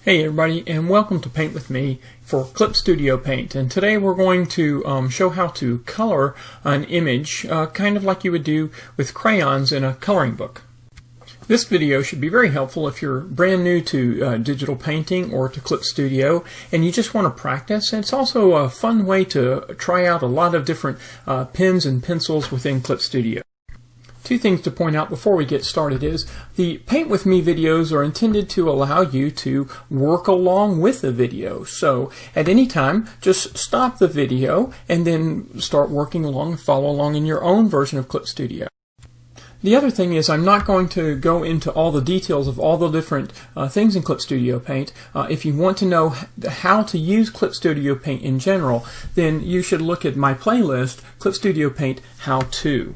Hey everybody, and welcome to Paint with me for Clip Studio Paint. And today we're going to show how to color an image kind of like you would do with crayons in a coloring book. This video should be very helpful if you're brand new to digital painting or to Clip Studio and you just want to practice. And it's also a fun way to try out a lot of different pens and pencils within Clip Studio. Two things to point out before we get started is the Paint With Me videos are intended to allow you to work along with the video. So at any time, just stop the video and then start working along and follow along in your own version of Clip Studio. The other thing is I'm not going to go into all the details of all the different things in Clip Studio Paint. If you want to know how to use Clip Studio Paint in general, then you should look at my playlist, Clip Studio Paint How To.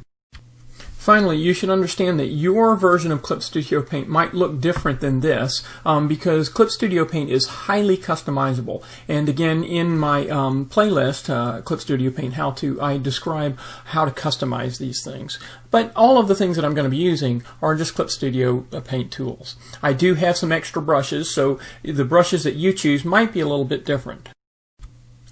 Finally, you should understand that your version of Clip Studio Paint might look different than this because Clip Studio Paint is highly customizable. And again, in my playlist, Clip Studio Paint How To, I describe how to customize these things. But all of the things that I'm going to be using are just Clip Studio Paint tools. I do have some extra brushes, so the brushes that you choose might be a little bit different.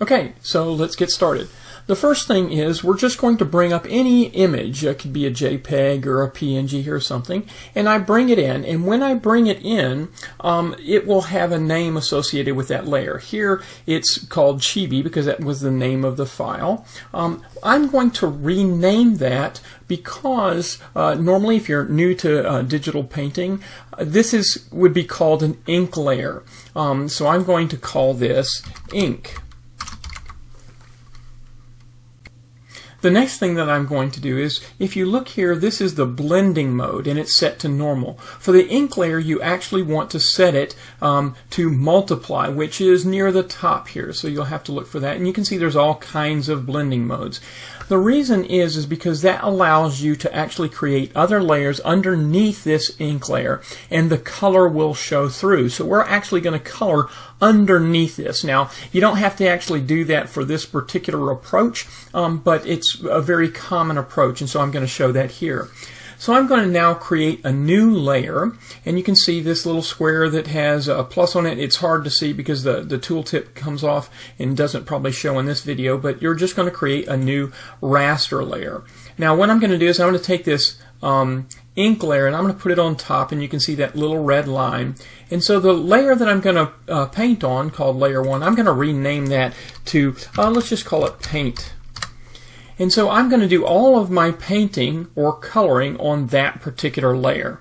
Okay, so let's get started. The first thing is we're just going to bring up any image. It could be a JPEG or a PNG or something, and I bring it in, and when I bring it in, it will have a name associated with that layer. Here it's called Chibi because that was the name of the file. I'm going to rename that because normally if you're new to digital painting, this would be called an ink layer. So I'm going to call this ink. The next thing that I'm going to do is, if you look here, this is the blending mode and it's set to normal. For the ink layer, you actually want to set it to multiply, which is near the top here. So you'll have to look for that. And you can see there's all kinds of blending modes. The reason is because that allows you to actually create other layers underneath this ink layer and the color will show through. So we're actually going to color underneath this. Now, you don't have to actually do that for this particular approach, but it's a very common approach, and so I'm going to show that here. So I'm going to now create a new layer, and you can see this little square that has a plus on it. It's hard to see because the tooltip comes off and doesn't probably show in this video, but you're just going to create a new raster layer. Now what I'm going to do is I'm going to take this ink layer and I'm going to put it on top, and you can see that little red line. And so the layer that I'm going to paint on, called layer 1, I'm going to rename that to, let's just call it paint. And so I'm going to do all of my painting or coloring on that particular layer.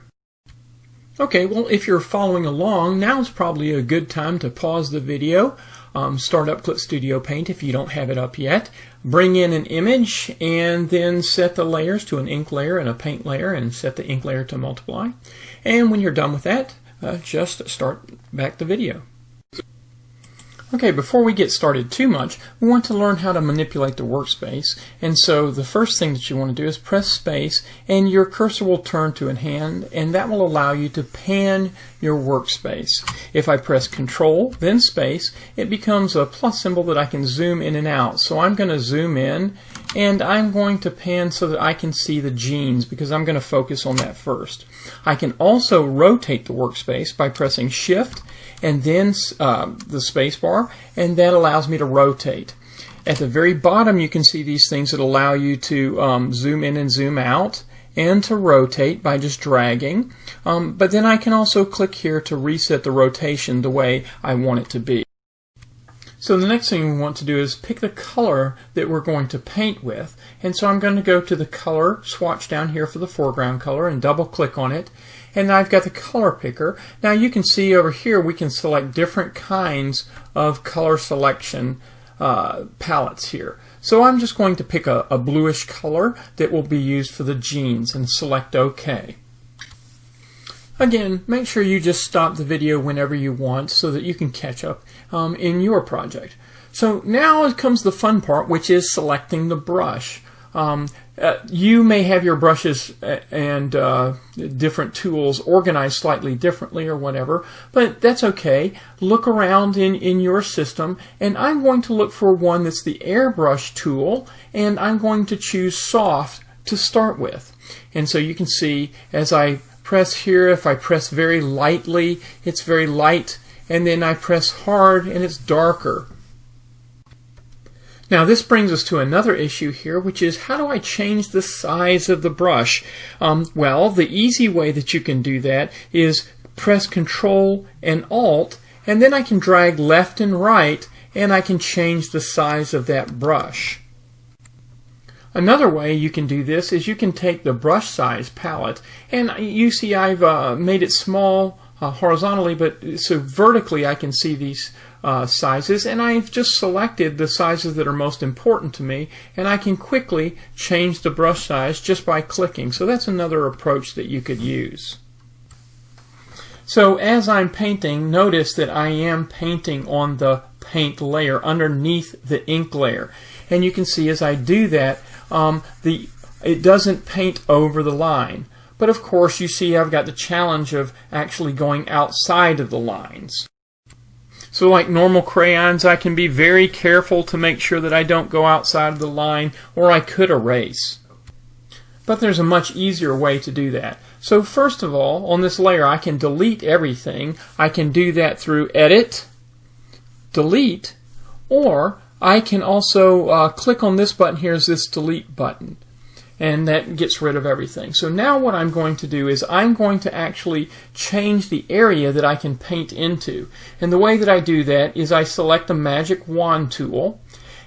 Okay, well, if you're following along, now's probably a good time to pause the video, start up Clip Studio Paint if you don't have it up yet, bring in an image, and then set the layers to an ink layer and a paint layer, and set the ink layer to multiply. And when you're done with that, just start back the video. Okay, before we get started too much, we want to learn how to manipulate the workspace. And so the first thing that you want to do is press space, and your cursor will turn to a hand, and that will allow you to pan your workspace. If I press Control, then space, it becomes a plus symbol that I can zoom in and out. So I'm going to zoom in, and I'm going to pan so that I can see the jeans because I'm going to focus on that first. I can also rotate the workspace by pressing Shift and then the space bar, and that allows me to rotate. At the very bottom you can see these things that allow you to zoom in and zoom out and to rotate by just dragging. But then I can also click here to reset the rotation the way I want it to be. So the next thing we want to do is pick the color that we're going to paint with. And so I'm going to go to the color swatch down here for the foreground color and double click on it. And I've got the color picker. Now you can see over here we can select different kinds of color selection palettes here. So I'm just going to pick a bluish color that will be used for the jeans and select OK. Again, make sure you just stop the video whenever you want so that you can catch up in your project. So now comes the fun part, which is selecting the brush. You may have your brushes and different tools organized slightly differently or whatever, but that's okay. Look around in your system, and I'm going to look for one that's the airbrush tool, and I'm going to choose soft to start with. And so you can see as I press here, if I press very lightly, it's very light and then I press hard and it's darker. Now this brings us to another issue here, which is how do I change the size of the brush? Well, the easy way that you can do that is press Control and Alt, and then I can drag left and right, and I can change the size of that brush. Another way you can do this is you can take the brush size palette, and you see I've made it small horizontally, but so vertically I can see these sizes, and I've just selected the sizes that are most important to me, and I can quickly change the brush size just by clicking. So that's another approach that you could use. So as I'm painting, notice that I am painting on the paint layer underneath the ink layer, and you can see as I do that it doesn't paint over the line. But of course you see I've got the challenge of actually going outside of the lines. So like normal crayons, I can be very careful to make sure that I don't go outside of the line, or I could erase. But there's a much easier way to do that. So first of all, on this layer I can delete everything. I can do that through Edit, Delete, or I can also click on this button here, is this Delete button, and that gets rid of everything. So now what I'm going to do is I'm going to actually change the area that I can paint into. And the way that I do that is I select the Magic Wand tool,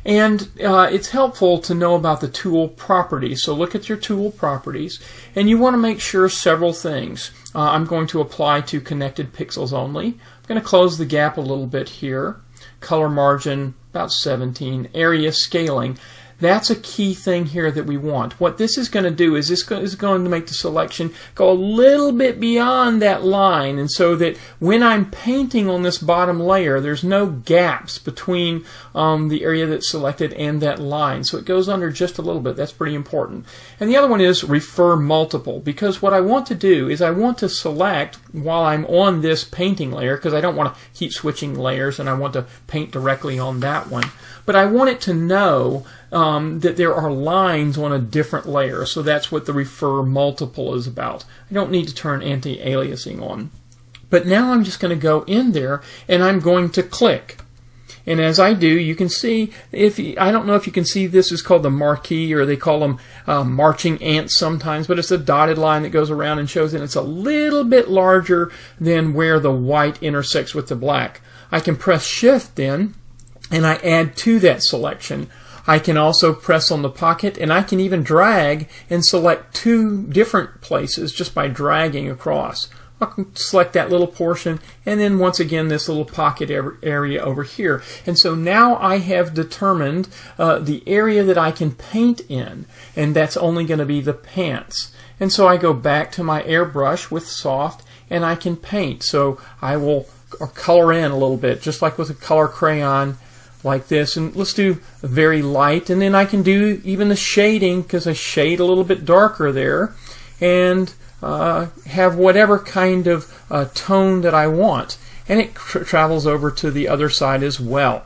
and it's helpful to know about the tool properties. So look at your tool properties, and you want to make sure several things. I'm going to apply to connected pixels only. I'm going to close the gap a little bit here. Color margin about 17. Area scaling. That's a key thing here that we want. What this is going to do is this is going to make the selection go a little bit beyond that line, and so that when I'm painting on this bottom layer, there's no gaps between the area that's selected and that line. So it goes under just a little bit. That's pretty important. And the other one is refer multiple, because what I want to do is I want to select while I'm on this painting layer, because I don't want to keep switching layers and I want to paint directly on that one. But I want it to know that there are lines on a different layer, so that's what the refer multiple is about. I don't need to turn anti-aliasing on. But now I'm just going to go in there and I'm going to click. And as I do, you can see, I don't know if you can see, this is called the marquee, or they call them marching ants sometimes, but it's a dotted line that goes around and shows that it's a little bit larger than where the white intersects with the black. I can press Shift then, and I add to that selection. I can also press on the pocket, and I can even drag and select two different places just by dragging across. I can select that little portion, and then once again this little pocket area over here. And so now I have determined the area that I can paint in, and that's only going to be the pants. And so I go back to my airbrush with soft, and I can paint. So I will color in a little bit, just like with a color crayon, like this. And let's do very light, and then I can do even the shading, because I shade a little bit darker there, and have whatever kind of tone that I want, and it travels over to the other side as well.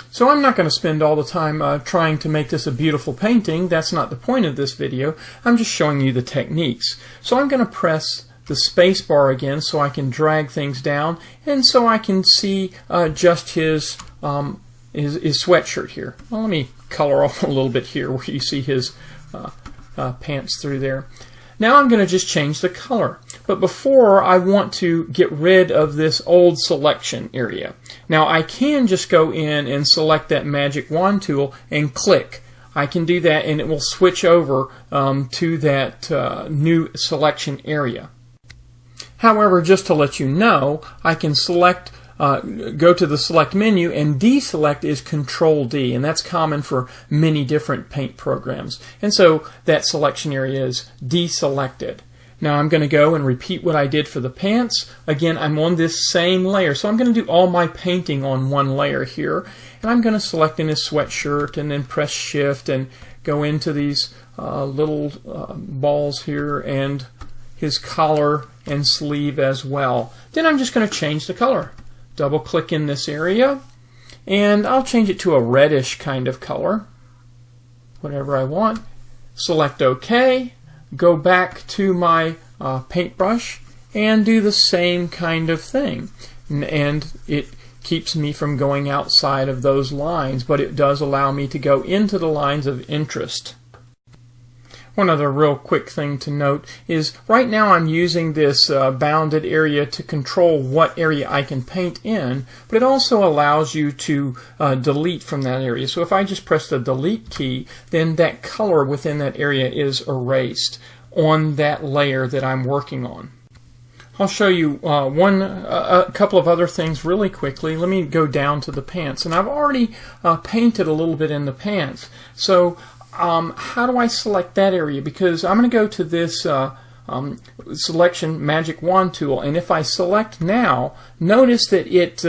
So I'm not going to spend all the time trying to make this a beautiful painting. That's not the point of this video. I'm just showing you the techniques. So I'm going to press the space bar again so I can drag things down, and so I can see just his sweatshirt here. Well, let me color off a little bit here where you see his pants through there. Now I'm going to just change the color. But before, I want to get rid of this old selection area. Now I can just go in and select that Magic Wand tool and click. I can do that, and it will switch over to that new selection area. However, just to let you know, I can select, go to the select menu, and deselect is Control D, and that's common for many different paint programs. And so that selection area is deselected. Now I'm going to go and repeat what I did for the pants. Again, I'm on this same layer, so I'm going to do all my painting on one layer here, and I'm going to select in his sweatshirt and then press Shift and go into these little balls here and his collar and sleeve as well. Then I'm just going to change the color. Double click in this area, and I'll change it to a reddish kind of color, whatever I want. Select OK, go back to my paintbrush, and do the same kind of thing. And it keeps me from going outside of those lines, but it does allow me to go into the lines of interest. One other real quick thing to note is right now I'm using this bounded area to control what area I can paint in, but it also allows you to delete from that area. So if I just press the delete key, then that color within that area is erased on that layer that I'm working on. I'll show you a couple of other things really quickly. Let me go down to the pants, and I've already painted a little bit in the pants. So how do I select that area? Because I'm going to go to this selection magic wand tool, and if I select now, notice that it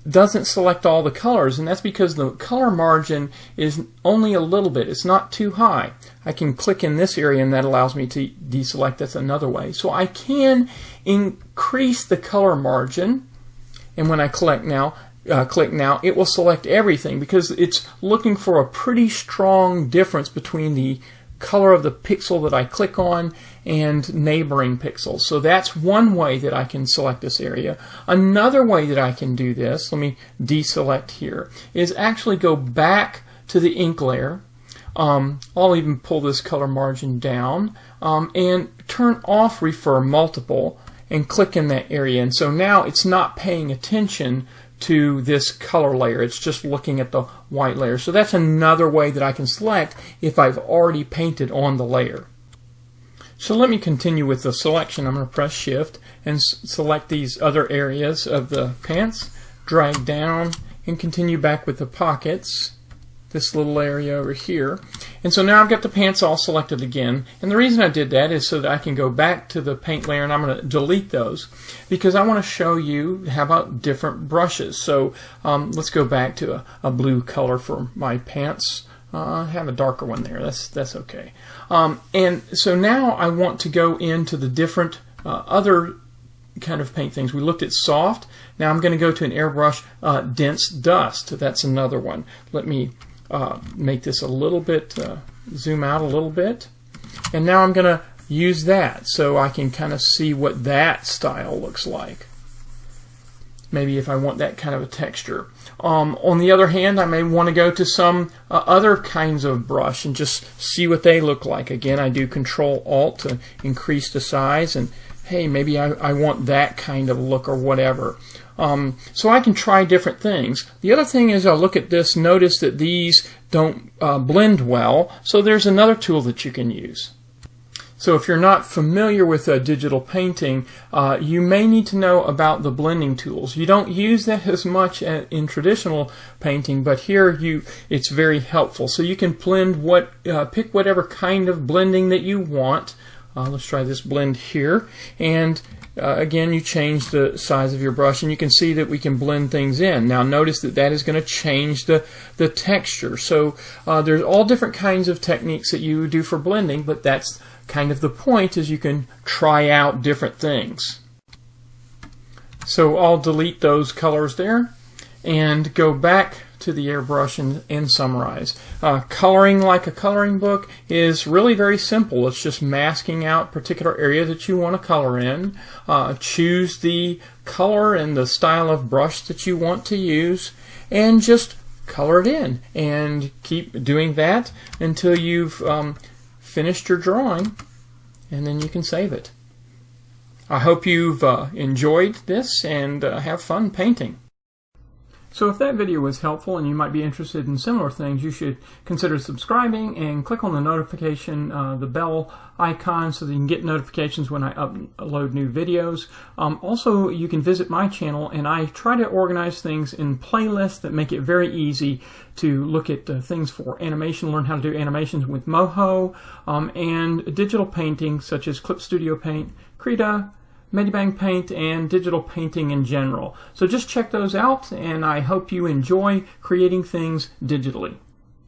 doesn't select all the colors, and that's because the color margin is only a little bit. It's not too high. I can click in this area and that allows me to deselect. That's another way. So I can increase the color margin, and when I click now, it will select everything because it's looking for a pretty strong difference between the color of the pixel that I click on and neighboring pixels. So that's one way that I can select this area. Another way that I can do this, let me deselect here, is actually go back to the ink layer. I'll even pull this color margin down and turn off refer multiple and click in that area. And so now it's not paying attention to this color layer. It's just looking at the white layer. So that's another way that I can select if I've already painted on the layer. So let me continue with the selection. I'm going to press Shift and select these other areas of the pants, drag down, and continue back with the pockets, this little area over here. And so now I've got the pants all selected again, and the reason I did that is so that I can go back to the paint layer, and I'm going to delete those because I want to show you how about different brushes. So let's go back to a blue color for my pants. I have a darker one there. That's okay. And so now I want to go into the different other kind of paint things. We looked at soft. Now I'm going to go to an airbrush dense dust. That's another one. Let me make this a little bit, zoom out a little bit, and now I'm going to use that so I can kind of see what that style looks like. Maybe if I want that kind of a texture. On the other hand, I may want to go to some other kinds of brush and just see what they look like. Again, I do Control Alt to increase the size, and hey, maybe I want that kind of look or whatever. So I can try different things. The other thing is I'll look at this, notice that these don't blend well, so there's another tool that you can use. So if you're not familiar with digital painting, you may need to know about the blending tools. You don't use that as much in traditional painting, but here it's very helpful. So you can blend pick whatever kind of blending that you want. Let's try this blend here, and again, you change the size of your brush, and you can see that we can blend things in. Now notice that is going to change the texture. So there's all different kinds of techniques that you do for blending, but that's kind of the point, is you can try out different things. So I'll delete those colors there and go back to the airbrush and summarize. Coloring like a coloring book is really very simple. It's just masking out particular area that you want to color in. Choose the color and the style of brush that you want to use, and just color it in, and keep doing that until you've finished your drawing, and then you can save it. I hope you've enjoyed this and have fun painting. So if that video was helpful and you might be interested in similar things, you should consider subscribing and click on the notification, the bell icon, so that you can get notifications when I upload new videos. Also, you can visit my channel, and I try to organize things in playlists that make it very easy to look at things for animation, learn how to do animations with Moho, and digital painting such as Clip Studio Paint, Krita, Medibang Paint, and digital painting in general. So just check those out, and I hope you enjoy creating things digitally.